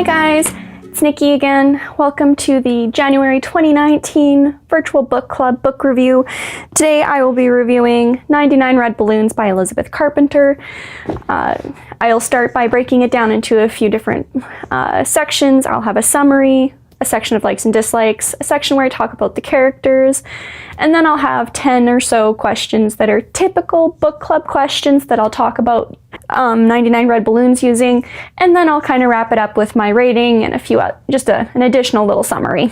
Hi guys, it's Nikki again. Welcome to the January 2019 Virtual Book Club book review. Today I will be reviewing 99 Red Balloons by Elizabeth Carpenter. I'll start by breaking it down into a few different sections. I'll have a summary, a section of likes and dislikes, a section where I talk about the characters, and then I'll have 10 or so questions that are typical book club questions that I'll talk about 99 Red Balloons using, and then I'll kind of wrap it up with my rating and a few, an additional little summary.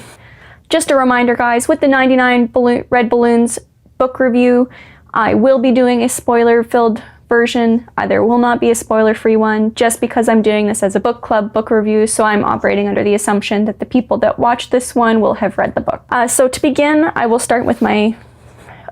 Just a reminder guys, with the 99 Red Balloons book review, I will be doing a spoiler-filled version. There will not be a spoiler-free one, just because I'm doing this as a book club book review, so I'm operating under the assumption that the people that watch this one will have read the book. So to begin, I will start with my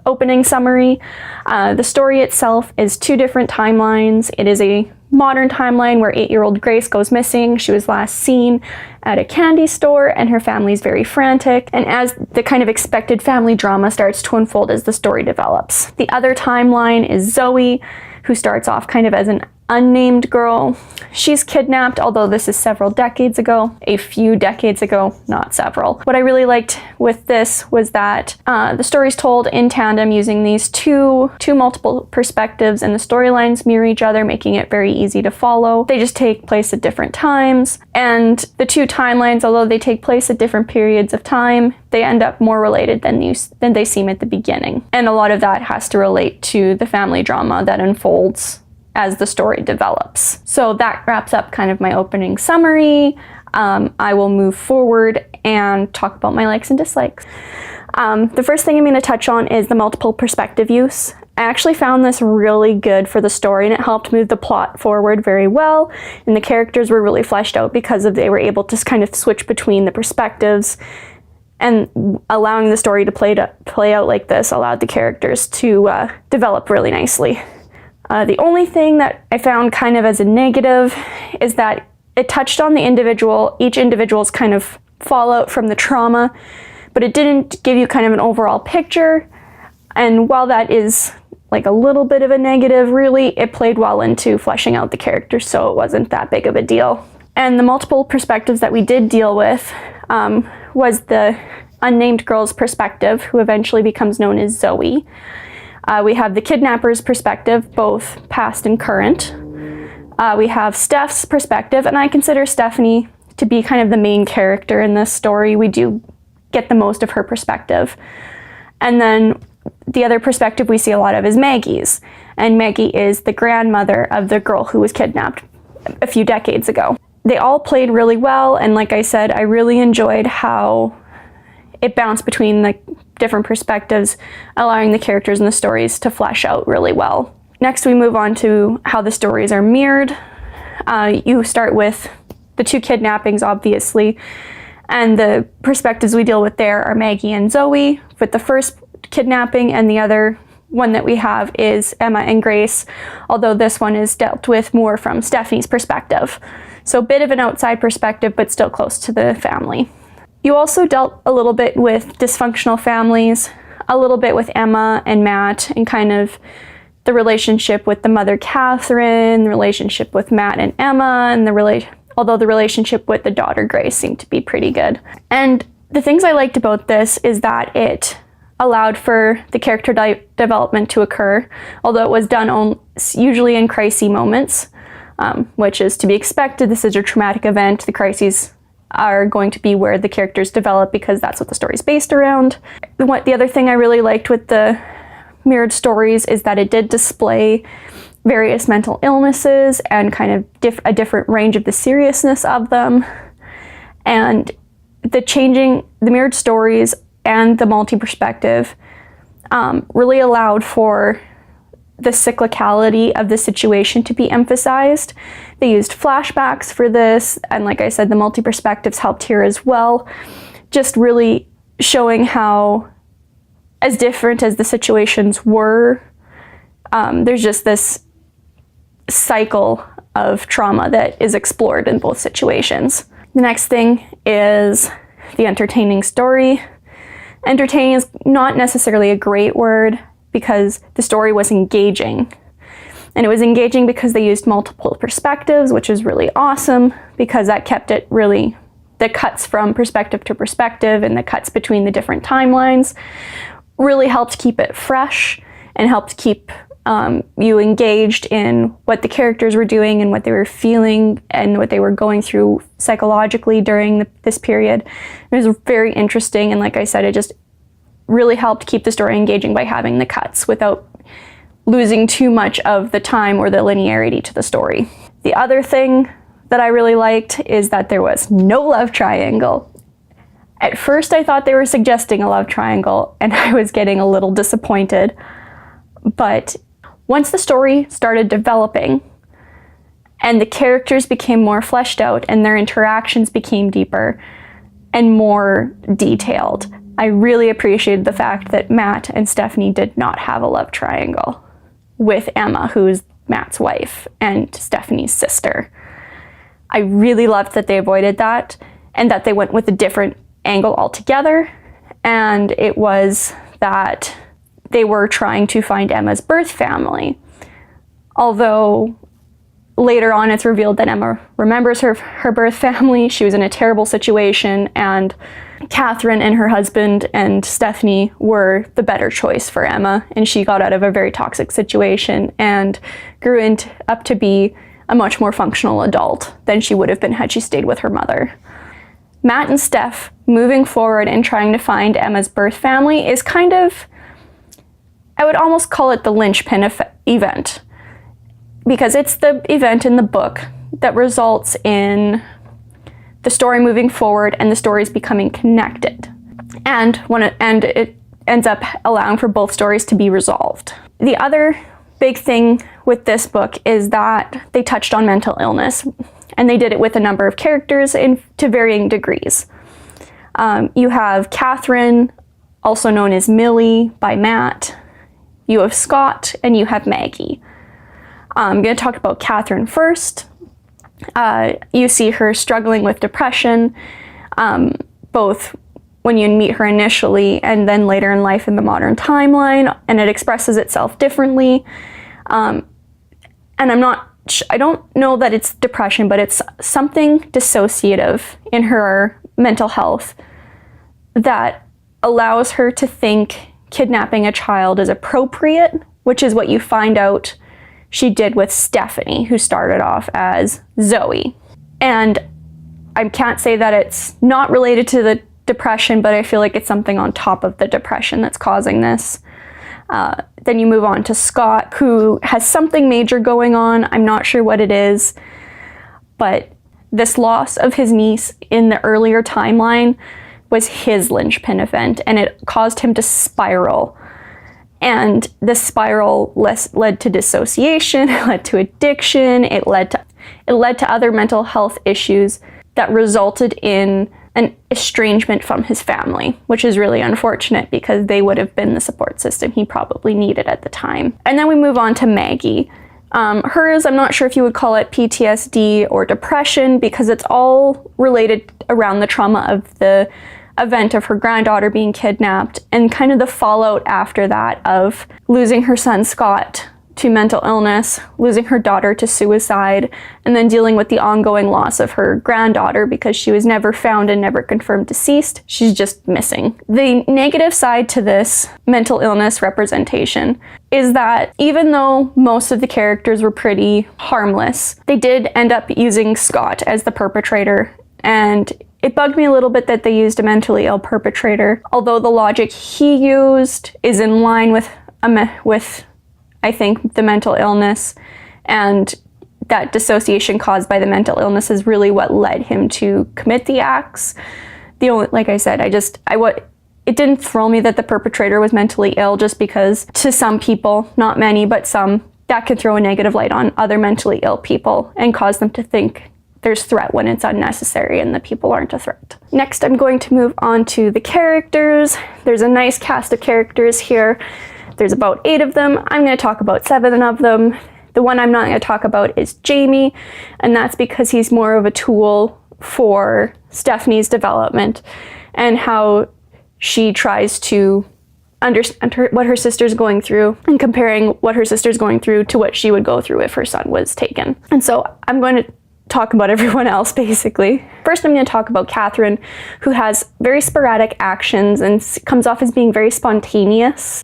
opening summary. The story itself is two different timelines. It is a modern timeline where 8-year-old Grace goes missing. She was last seen at a candy store and her family is very frantic, and as the kind of expected family drama starts to unfold as the story develops. The other timeline is Zoe, who starts off kind of as an unnamed girl. She's kidnapped, although this is several decades ago, a few decades ago, not several. What I really liked with this was that the story's told in tandem using these two multiple perspectives, and the storylines mirror each other, making it very easy to follow. They just take place at different times, and the two timelines, although they take place at different periods of time, they end up more related than they seem at the beginning. And a lot of that has to relate to the family drama that unfolds as the story develops. So that wraps up kind of my opening summary. I will move forward and talk about my likes and dislikes. The first thing I'm going to touch on is the multiple perspective use. I actually found this really good for the story, and it helped move the plot forward very well, and the characters were really fleshed out because they were able to kind of switch between the perspectives, and allowing the story to play out like this allowed the characters to develop really nicely. The only thing that I found kind of as a negative is that it touched on each individual's kind of fallout from the trauma, but it didn't give you kind of an overall picture. And while that is like a little bit of a negative, really, it played well into fleshing out the characters, so it wasn't that big of a deal. And the multiple perspectives that we did deal with was the unnamed girl's perspective, who eventually becomes known as Zoe. We have the kidnapper's perspective, both past and current. We have Steph's perspective, and I consider Stephanie to be kind of the main character in this story. We do get the most of her perspective. And then the other perspective we see a lot of is Maggie's. And Maggie is the grandmother of the girl who was kidnapped a few decades ago. They all played really well, and like I said, I really enjoyed how it bounced between the different perspectives, allowing the characters and the stories to flesh out really well. Next, we move on to how the stories are mirrored. You start with the two kidnappings, obviously, and the perspectives we deal with there are Maggie and Zoe with the first kidnapping, and the other one that we have is Emma and Grace, although this one is dealt with more from Stephanie's perspective. So a bit of an outside perspective, but still close to the family. You also dealt a little bit with dysfunctional families, a little bit with Emma and Matt, and kind of the relationship with the mother Catherine, the relationship with Matt and Emma, and although the relationship with the daughter Grace seemed to be pretty good. And the things I liked about this is that it allowed for the character development to occur, although it was done usually in crisis moments, which is to be expected. This is a traumatic event. The crises are going to be where the characters develop because that's what the story's based around. The other thing I really liked with the mirrored stories is that it did display various mental illnesses and kind of a different range of the seriousness of them. And the mirrored stories and the multi-perspective really allowed for the cyclicality of the situation to be emphasized. They used flashbacks for this, and like I said, the multi-perspectives helped here as well, just really showing how, as different as the situations were, there's just this cycle of trauma that is explored in both situations. The next thing is the entertaining story. Entertaining is not necessarily a great word, because the story was engaging. And it was engaging because they used multiple perspectives, which is really awesome because that kept it really, the cuts from perspective to perspective and the cuts between the different timelines really helped keep it fresh and helped keep you engaged in what the characters were doing and what they were feeling and what they were going through psychologically during this period. It was very interesting, and like I said, it just really helped keep the story engaging by having the cuts without losing too much of the time or the linearity to the story. The other thing that I really liked is that there was no love triangle. At first I thought they were suggesting a love triangle and I was getting a little disappointed, but once the story started developing and the characters became more fleshed out and their interactions became deeper and more detailed, I really appreciated the fact that Matt and Stephanie did not have a love triangle with Emma, who's Matt's wife and Stephanie's sister. I really loved that they avoided that and that they went with a different angle altogether, and it was that they were trying to find Emma's birth family. Although later on it's revealed that Emma remembers her birth family, she was in a terrible situation, and Catherine and her husband and Stephanie were the better choice for Emma, and she got out of a very toxic situation and grew up to be a much more functional adult than she would have been had she stayed with her mother. Matt and Steph moving forward and trying to find Emma's birth family is kind of, I would almost call it the linchpin event, because it's the event in the book that results in the story moving forward and the stories becoming connected. And it ends up allowing for both stories to be resolved. The other big thing with this book is that they touched on mental illness, and they did it with a number of characters to varying degrees. You have Catherine, also known as Millie by Matt. You have Scott, and you have Maggie. I'm going to talk about Catherine first. You see her struggling with depression, both when you meet her initially and then later in life in the modern timeline, and it expresses itself differently. And I don't know that it's depression, but it's something dissociative in her mental health that allows her to think kidnapping a child is appropriate, which is what you find out she did with Stephanie, who started off as Zoe. And I can't say that it's not related to the depression, but I feel like it's something on top of the depression that's causing this. Then you move on to Scott, who has something major going on. I'm not sure what it is, but this loss of his niece in the earlier timeline was his linchpin event, and it caused him to spiral. And this spiral led to dissociation, it led to addiction, it led to other mental health issues that resulted in an estrangement from his family, which is really unfortunate because they would have been the support system he probably needed at the time. And then we move on to Maggie. Hers, I'm not sure if you would call it PTSD or depression, because it's all related around the trauma of the event of her granddaughter being kidnapped and kind of the fallout after that of losing her son Scott to mental illness, losing her daughter to suicide, and then dealing with the ongoing loss of her granddaughter because she was never found and never confirmed deceased. She's just missing. The negative side to this mental illness representation is that even though most of the characters were pretty harmless, they did end up using Scott as the perpetrator, and it bugged me a little bit that they used a mentally ill perpetrator, although the logic he used is in line with I think the mental illness, and that dissociation caused by the mental illness is really what led him to commit the acts. Like I said, it didn't thrill me that the perpetrator was mentally ill, just because to some people, not many, but some, that could throw a negative light on other mentally ill people and cause them to think there's threat when it's unnecessary and the people aren't a threat. Next, I'm going to move on to the characters. There's a nice cast of characters here. There's about 8 of them. I'm going to talk about 7 of them. The one I'm not going to talk about is Jamie, and that's because he's more of a tool for Stephanie's development and how she tries to understand what her sister's going through and comparing what her sister's going through to what she would go through if her son was taken. And so I'm going to talk about everyone else, basically. First, I'm going to talk about Catherine, who has very sporadic actions and comes off as being very spontaneous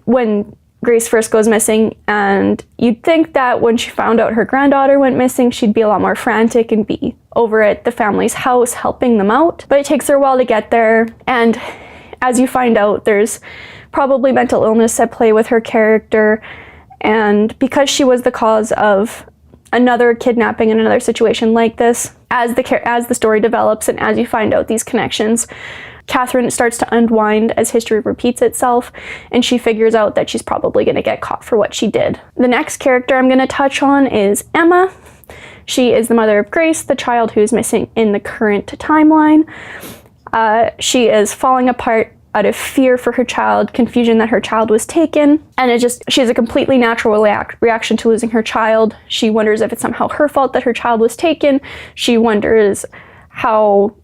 when Grace first goes missing, and you'd think that when she found out her granddaughter went missing, she'd be a lot more frantic and be over at the family's house helping them out. But it takes her a while to get there, and as you find out, there's probably mental illness at play with her character, and because she was the cause of another kidnapping in another situation like this, as the story develops and as you find out these connections, Catherine starts to unwind as history repeats itself, and she figures out that she's probably going to get caught for what she did. The next character I'm going to touch on is Emma. She is the mother of Grace, the child who's missing in the current timeline. She is falling apart out of fear for her child, confusion that her child was taken, and she has a completely natural reaction to losing her child. She wonders if it's somehow her fault that her child was taken. She wonders how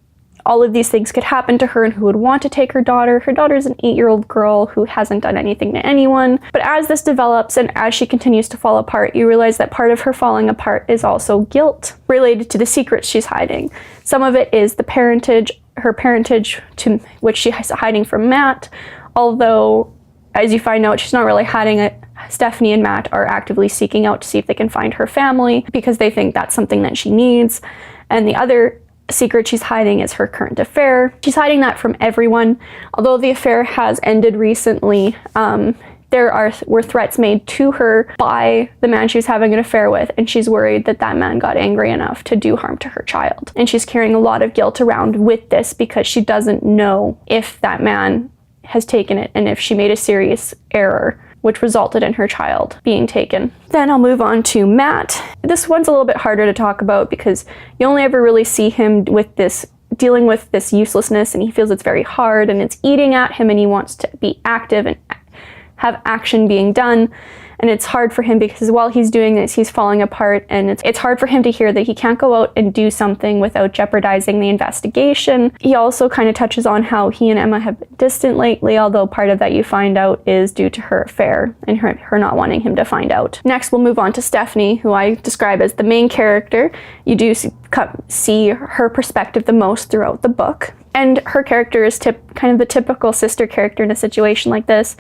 all of these things could happen to her and who would want to take her daughter. Her daughter's an 8-year-old girl who hasn't done anything to anyone. But as this develops and as she continues to fall apart, you realize that part of her falling apart is also guilt related to the secrets she's hiding. Some of it is her parentage to which she's hiding from Matt, although as you find out, she's not really hiding it. Stephanie and Matt are actively seeking out to see if they can find her family because they think that's something that she needs. And the other secret she's hiding is her current affair. She's hiding that from everyone. Although the affair has ended recently, there were threats made to her by the man she was having an affair with, and she's worried that that man got angry enough to do harm to her child. And she's carrying a lot of guilt around with this because she doesn't know if that man has taken it and if she made a serious error which resulted in her child being taken. Then I'll move on to Matt. This one's a little bit harder to talk about because you only ever really see him dealing with this uselessness, and he feels it's very hard and it's eating at him, and he wants to be active and have action being done. And it's hard for him because while he's doing this, he's falling apart, and it's hard for him to hear that he can't go out and do something without jeopardizing the investigation. He also kind of touches on how he and Emma have been distant lately, although part of that you find out is due to her affair and her not wanting him to find out. Next, we'll move on to Stephanie, who I describe as the main character. You do see her perspective the most throughout the book. And her character is kind of the typical sister character in a situation like this.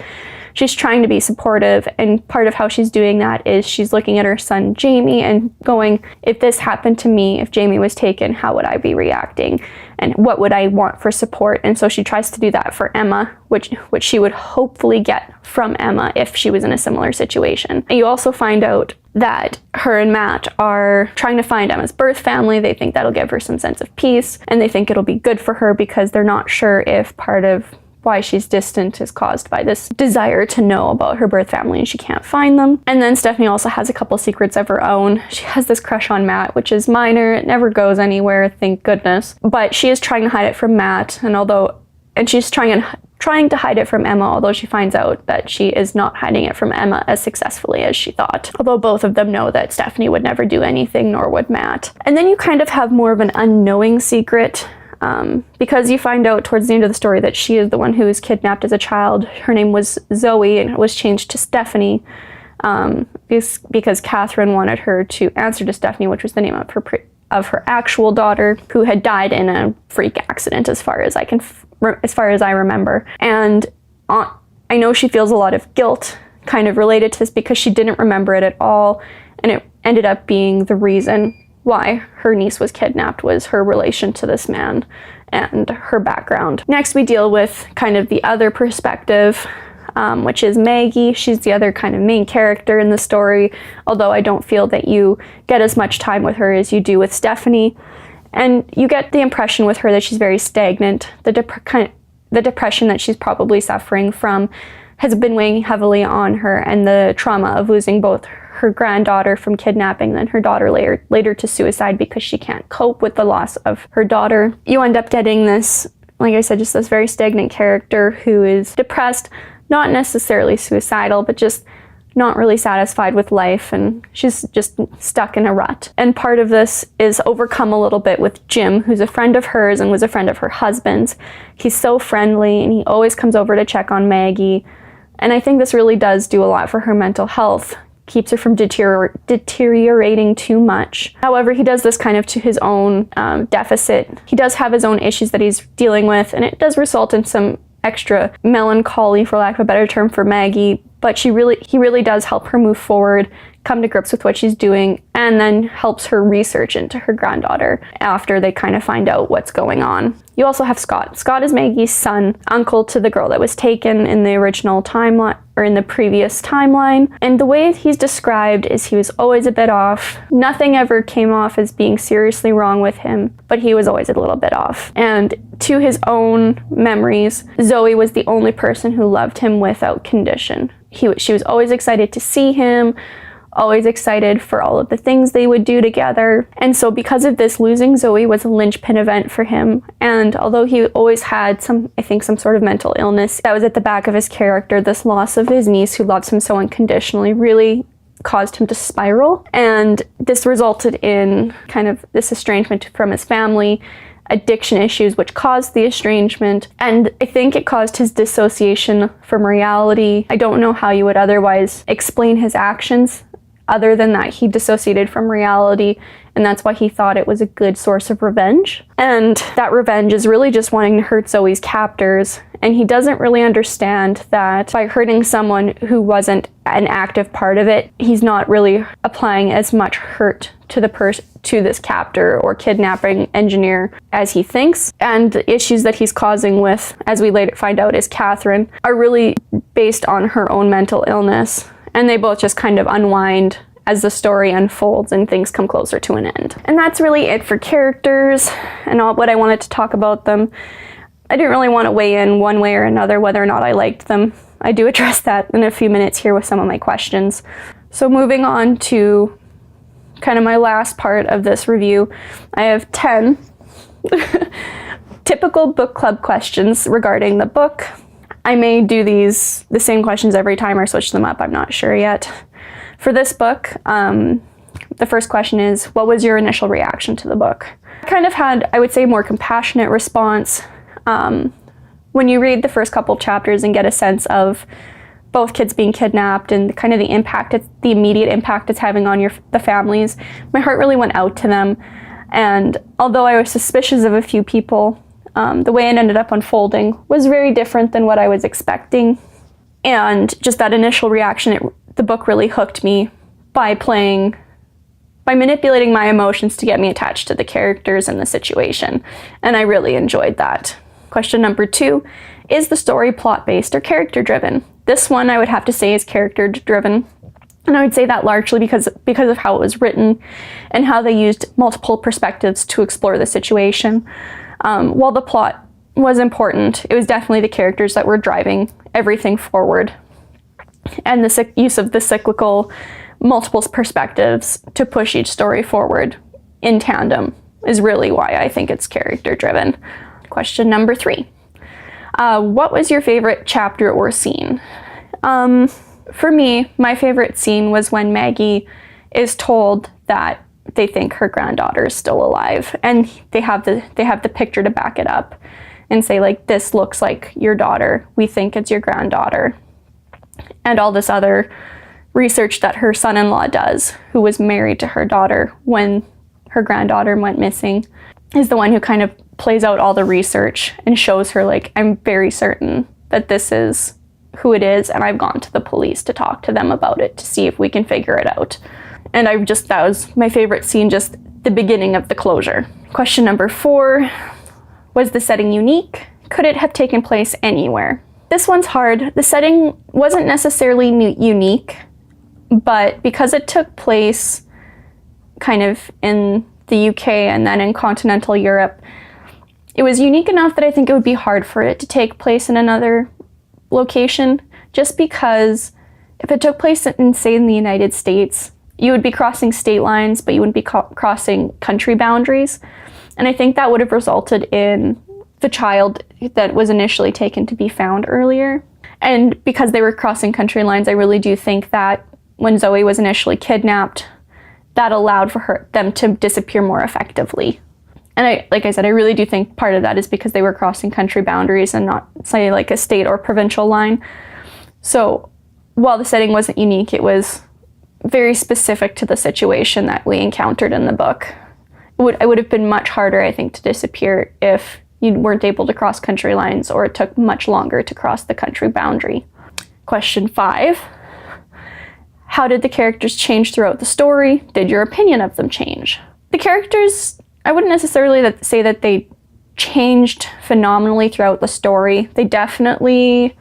She's trying to be supportive, and part of how she's doing that is she's looking at her son Jamie and going, if this happened to me, if Jamie was taken, how would I be reacting? And what would I want for support? And so she tries to do that for Emma, which she would hopefully get from Emma if she was in a similar situation. And you also find out that her and Matt are trying to find Emma's birth family. They think that'll give her some sense of peace, and they think it'll be good for her because they're not sure if part of why she's distant is caused by this desire to know about her birth family and she can't find them. And then Stephanie also has a couple secrets of her own. She has this crush on Matt, which is minor. It never goes anywhere, thank goodness. But she is trying to hide it from Matt, and she's trying to hide it from Emma, although she finds out that she is not hiding it from Emma as successfully as she thought. Although both of them know that Stephanie would never do anything, nor would Matt. And then you kind of have more of an unknowing secret, because you find out towards the end of the story that she is the one who was kidnapped as a child. Her name was Zoe, and it was changed to Stephanie because Catherine wanted her to answer to Stephanie, which was the name of her actual daughter, who had died in a freak accident, as far as I remember. And I know she feels a lot of guilt kind of related to this because she didn't remember it at all, and it ended up being the reason why her niece was kidnapped, was her relation to this man and her background. Next, we deal with kind of the other perspective, which is Maggie. She's the other kind of main character in the story, although I don't feel that you get as much time with her as you do with Stephanie. And you get the impression with her that she's very stagnant. The depression that she's probably suffering from has been weighing heavily on her, and the trauma of losing both her granddaughter from kidnapping, then her daughter later to suicide because she can't cope with the loss of her daughter. You end up getting this, like I said, just this very stagnant character who is depressed, not necessarily suicidal, but just not really satisfied with life, and she's just stuck in a rut. And part of this is overcome a little bit with Jim, who's a friend of hers and was a friend of her husband's. He's so friendly, and he always comes over to check on Maggie. And I think this really does do a lot for her mental health, keeps her from deteriorating too much. However, he does this kind of to his own deficit. He does have his own issues that he's dealing with, and it does result in some extra melancholy, for lack of a better term, for Maggie. But he really does help her move forward, come to grips with what she's doing, and then helps her research into her granddaughter after they kind of find out what's going on. You also have Scott. Scott is Maggie's son, uncle to the girl that was taken in the original timeline, or in the previous timeline. And the way he's described is he was always a bit off. Nothing ever came off as being seriously wrong with him, but he was always a little bit off. And to his own memories, Zoe was the only person who loved him without condition. She was always excited to see him, always excited for all of the things they would do together. And so because of this, losing Zoe was a linchpin event for him. And although he always had some sort of mental illness that was at the back of his character, this loss of his niece who loves him so unconditionally really caused him to spiral. And this resulted in kind of this estrangement from his family, addiction issues, which caused the estrangement. And I think it caused his dissociation from reality. I don't know how you would otherwise explain his actions, other than that he dissociated from reality, and that's why he thought it was a good source of revenge. And that revenge is really just wanting to hurt Zoe's captors, and he doesn't really understand that by hurting someone who wasn't an active part of it, he's not really applying as much hurt to this captor or kidnapping engineer as he thinks. And the issues that he's causing with, as we later find out, is Catherine, are really based on her own mental illness. And they both just kind of unwind as the story unfolds and things come closer to an end. And that's really it for characters and all what I wanted to talk about them. I didn't really want to weigh in one way or another whether or not I liked them. I do address that in a few minutes here with some of my questions. So moving on to kind of my last part of this review, I have 10 typical book club questions regarding the book. I may do the same questions every time or switch them up, I'm not sure yet. For this book, the first question is, what was your initial reaction to the book? I kind of had, I would say, a more compassionate response. When you read the first couple chapters and get a sense of both kids being kidnapped and kind of the immediate impact it's having on the families, my heart really went out to them. And although I was suspicious of a few people, the way it ended up unfolding was very different than what I was expecting. And just that initial reaction, the book really hooked me by manipulating my emotions to get me attached to the characters and the situation. And I really enjoyed that. Question number 2, is the story plot-based or character-driven? This one I would have to say is character-driven. And I would say that largely because of how it was written and how they used multiple perspectives to explore the situation. While the plot was important, it was definitely the characters that were driving everything forward. And the use of the cyclical multiple perspectives to push each story forward in tandem is really why I think it's character-driven. Question number 3. What was your favorite chapter or scene? For me, my favorite scene was when Maggie is told that they think her granddaughter is still alive, and they have the picture to back it up and say, like, this looks like your daughter, we think it's your granddaughter. And all this other research that her son-in-law does, who was married to her daughter when her granddaughter went missing, is the one who kind of plays out all the research and shows her, like, I'm very certain that this is who it is, and I've gone to the police to talk to them about it to see if we can figure it out. And that was my favorite scene, just the beginning of the closure. Question number 4, was the setting unique? Could it have taken place anywhere? This one's hard. The setting wasn't necessarily unique, but because it took place kind of in the UK and then in continental Europe, it was unique enough that I think it would be hard for it to take place in another location, just because if it took place in, say, in the United States, you would be crossing state lines, but you wouldn't be crossing country boundaries. And I think that would have resulted in the child that was initially taken to be found earlier. And because they were crossing country lines, I really do think that when Zoe was initially kidnapped, that allowed for them to disappear more effectively. And like I said, I really do think part of that is because they were crossing country boundaries and not, say, like a state or provincial line. So while the setting wasn't unique, it was very specific to the situation that we encountered in the book. It would have been much harder, I think, to disappear if you weren't able to cross country lines or it took much longer to cross the country boundary. Question 5. How did the characters change throughout the story? Did your opinion of them change? The characters, I wouldn't necessarily say that they changed phenomenally throughout the story. They definitely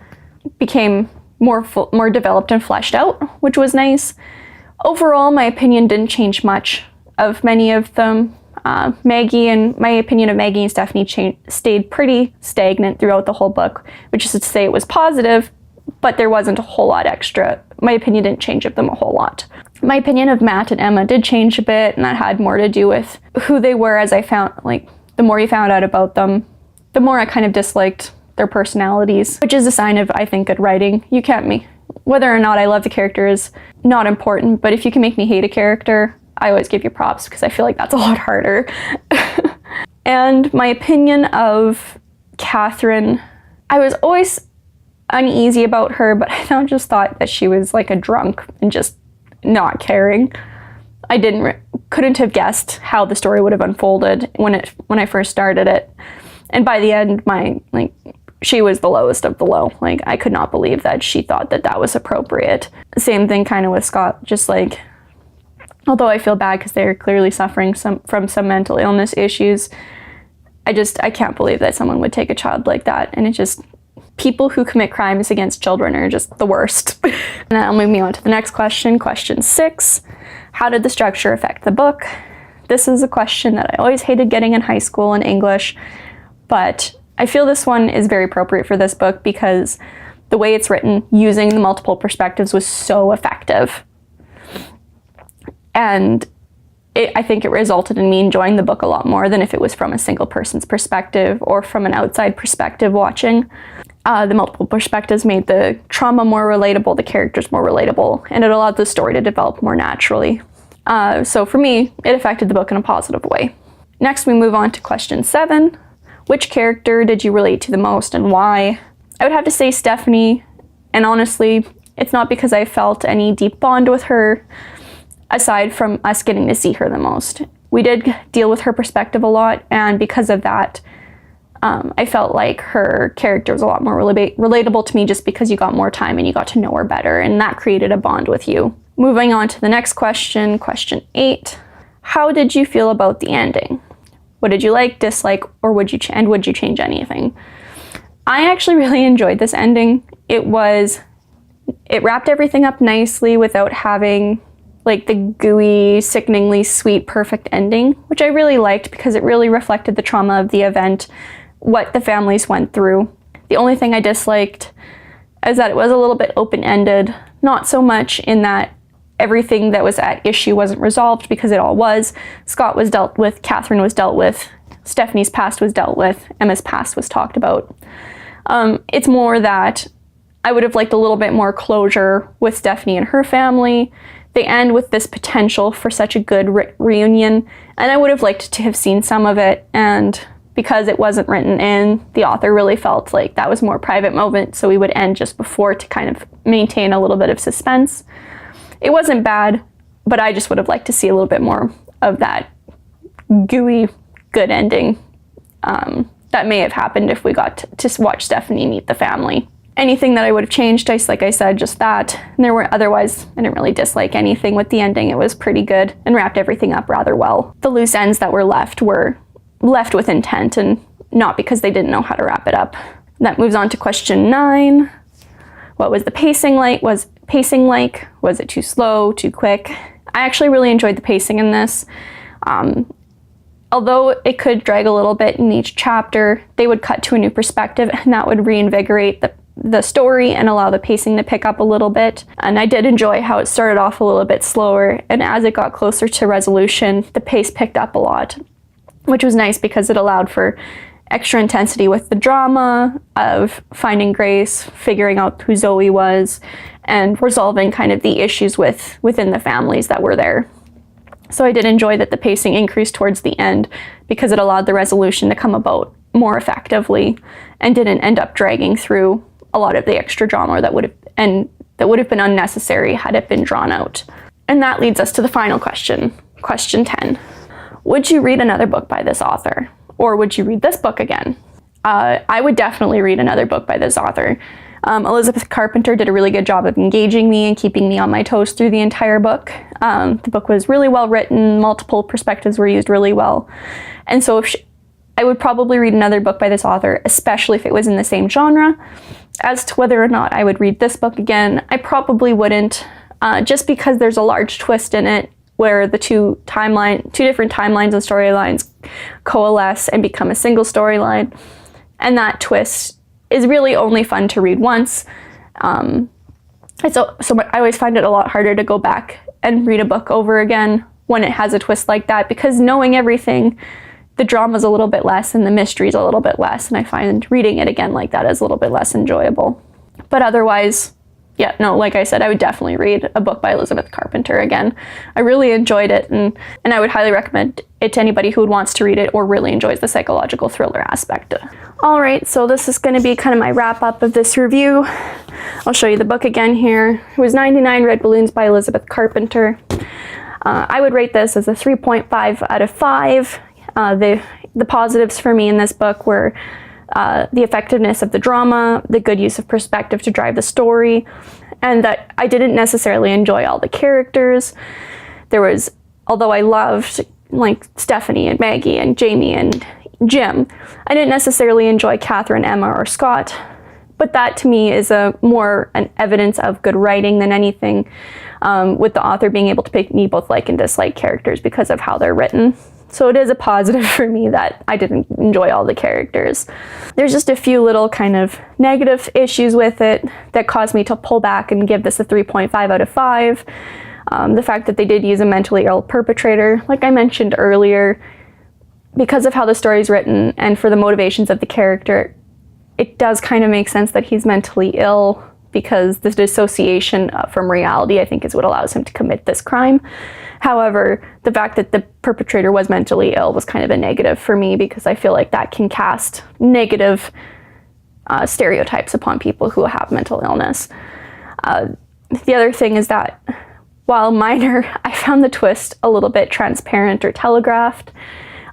became more developed and fleshed out, which was nice. Overall, my opinion didn't change much of many of them. My opinion of Maggie and Stephanie stayed pretty stagnant throughout the whole book, which is to say it was positive, but there wasn't a whole lot extra. My opinion didn't change of them a whole lot. My opinion of Matt and Emma did change a bit, and that had more to do with who they were. As I found, like, the more you found out about them, the more I kind of disliked their personalities, which is a sign of, I think, good writing. You can't whether or not I love the character is not important, but if you can make me hate a character, I always give you props because I feel like that's a lot harder. And my opinion of Catherine, I was always uneasy about her, but I just thought that she was like a drunk and just not caring. I couldn't have guessed how the story would have unfolded when I first started it. And by the end, she was the lowest of the low. Like, I could not believe that she thought that was appropriate. Same thing kind of with Scott, just like, although I feel bad because they're clearly suffering from some mental illness issues, I can't believe that someone would take a child like that. And people who commit crimes against children are just the worst. And that'll move me on to the next question, question 6. How did the structure affect the book? This is a question that I always hated getting in high school in English, but I feel this one is very appropriate for this book because the way it's written, using the multiple perspectives, was so effective. And I think it resulted in me enjoying the book a lot more than if it was from a single person's perspective or from an outside perspective watching. The multiple perspectives made the trauma more relatable, the characters more relatable, and it allowed the story to develop more naturally. So for me, it affected the book in a positive way. Next, we move on to question 7. Which character did you relate to the most and why? I would have to say Stephanie, and honestly, it's not because I felt any deep bond with her, aside from us getting to see her the most. We did deal with her perspective a lot, and because of that, I felt like her character was a lot more relatable to me just because you got more time and you got to know her better, and that created a bond with you. Moving on to the next question, question 8. How did you feel about the ending? What did you like, dislike, or would you change anything? I actually really enjoyed this ending. It wrapped everything up nicely without having like the gooey, sickeningly sweet, perfect ending, which I really liked because it really reflected the trauma of the event, what the families went through. The only thing I disliked is that it was a little bit open-ended, not so much in that everything that was at issue wasn't resolved, because it all was. Scott was dealt with, Catherine was dealt with, Stephanie's past was dealt with, Emma's past was talked about. It's more that I would have liked a little bit more closure with Stephanie and her family. They end with this potential for such a good reunion, and I would have liked to have seen some of it, and because it wasn't written in, the author really felt like that was more private moment, so we would end just before to kind of maintain a little bit of suspense. It wasn't bad, but I just would have liked to see a little bit more of that gooey, good ending that may have happened if we got to watch Stephanie meet the family. Anything that I would have changed, like I said, just that. And otherwise, I didn't really dislike anything with the ending. It was pretty good and wrapped everything up rather well. The loose ends that were left with intent and not because they didn't know how to wrap it up. That moves on to question 9. What was the pacing like? Was it too slow, too quick? I actually really enjoyed the pacing in this. Although it could drag a little bit in each chapter, they would cut to a new perspective, and that would reinvigorate the story and allow the pacing to pick up a little bit. And I did enjoy how it started off a little bit slower, and as it got closer to resolution, the pace picked up a lot, which was nice because it allowed for extra intensity with the drama of finding Grace, figuring out who Zoe was, and resolving kind of the issues within the families that were there. So I did enjoy that the pacing increased towards the end because it allowed the resolution to come about more effectively and didn't end up dragging through a lot of the extra drama that would have been unnecessary had it been drawn out. And that leads us to the final question, question 10. Would you read another book by this author? Or would you read this book again? I would definitely read another book by this author. Elizabeth Carpenter did a really good job of engaging me and keeping me on my toes through the entire book. The book was really well written, multiple perspectives were used really well. And so I would probably read another book by this author, especially if it was in the same genre. As to whether or not I would read this book again, I probably wouldn't, just because there's a large twist in it where the two different timelines and storylines coalesce and become a single storyline. And that twist is really only fun to read once. So I always find it a lot harder to go back and read a book over again when it has a twist like that, because knowing everything, the drama's a little bit less and the mystery's a little bit less, and I find reading it again like that is a little bit less enjoyable. But otherwise, yeah, no, like I said, I would definitely read a book by Elizabeth Carpenter again. I really enjoyed it, and I would highly recommend it to anybody who wants to read it or really enjoys the psychological thriller aspect. All right, so this is going to be kind of my wrap-up of this review. I'll show you the book again here. It was 99 Red Balloons by Elizabeth Carpenter. I would rate this as a 3.5 out of 5. The positives for me in this book were the effectiveness of the drama, the good use of perspective to drive the story, and that I didn't necessarily enjoy all the characters. Although I loved like Stephanie and Maggie and Jamie and Jim, I didn't necessarily enjoy Catherine, Emma, or Scott. But that to me is more an evidence of good writing than anything, with the author being able to make me both like and dislike characters because of how they're written. So it is a positive for me that I didn't enjoy all the characters. There's just a few little kind of negative issues with it that caused me to pull back and give this a 3.5 out of 5. The fact that they did use a mentally ill perpetrator, like I mentioned earlier, because of how the story's written and for the motivations of the character, it does kind of make sense that he's mentally ill, because the dissociation from reality, I think, is what allows him to commit this crime. However, the fact that the perpetrator was mentally ill was kind of a negative for me, because I feel like that can cast negative stereotypes upon people who have mental illness. The other thing is that, while minor, I found the twist a little bit transparent or telegraphed.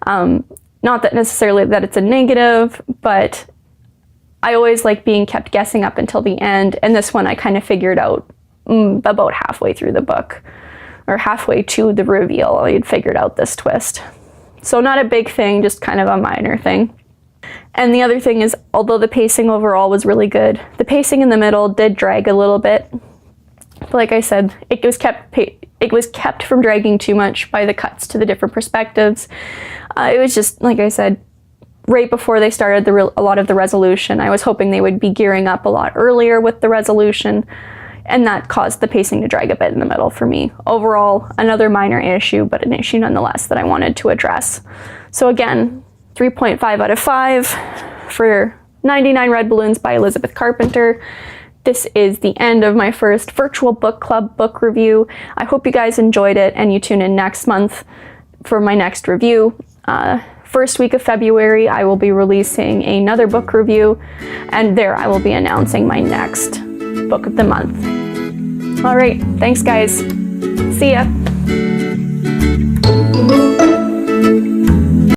Not that necessarily that it's a negative, but I always like being kept guessing up until the end, and this one I kind of figured out about halfway through the book, or halfway to the reveal. I had figured out this twist. So not a big thing, just kind of a minor thing. And the other thing is, although the pacing overall was really good, the pacing in the middle did drag a little bit. But like I said, it was kept from dragging too much by the cuts to the different perspectives. It was just, like I said, right before they started a lot of the resolution, I was hoping they would be gearing up a lot earlier with the resolution, and that caused the pacing to drag a bit in the middle for me. Overall, another minor issue, but an issue nonetheless that I wanted to address. So again, 3.5 out of 5 for 99 Red Balloons by Elizabeth Carpenter. This is the end of my first virtual book club book review. I hope you guys enjoyed it, and you tune in next month for my next review. First week of February, I will be releasing another book review, and there I will be announcing my next book of the month. All right, thanks guys. See ya.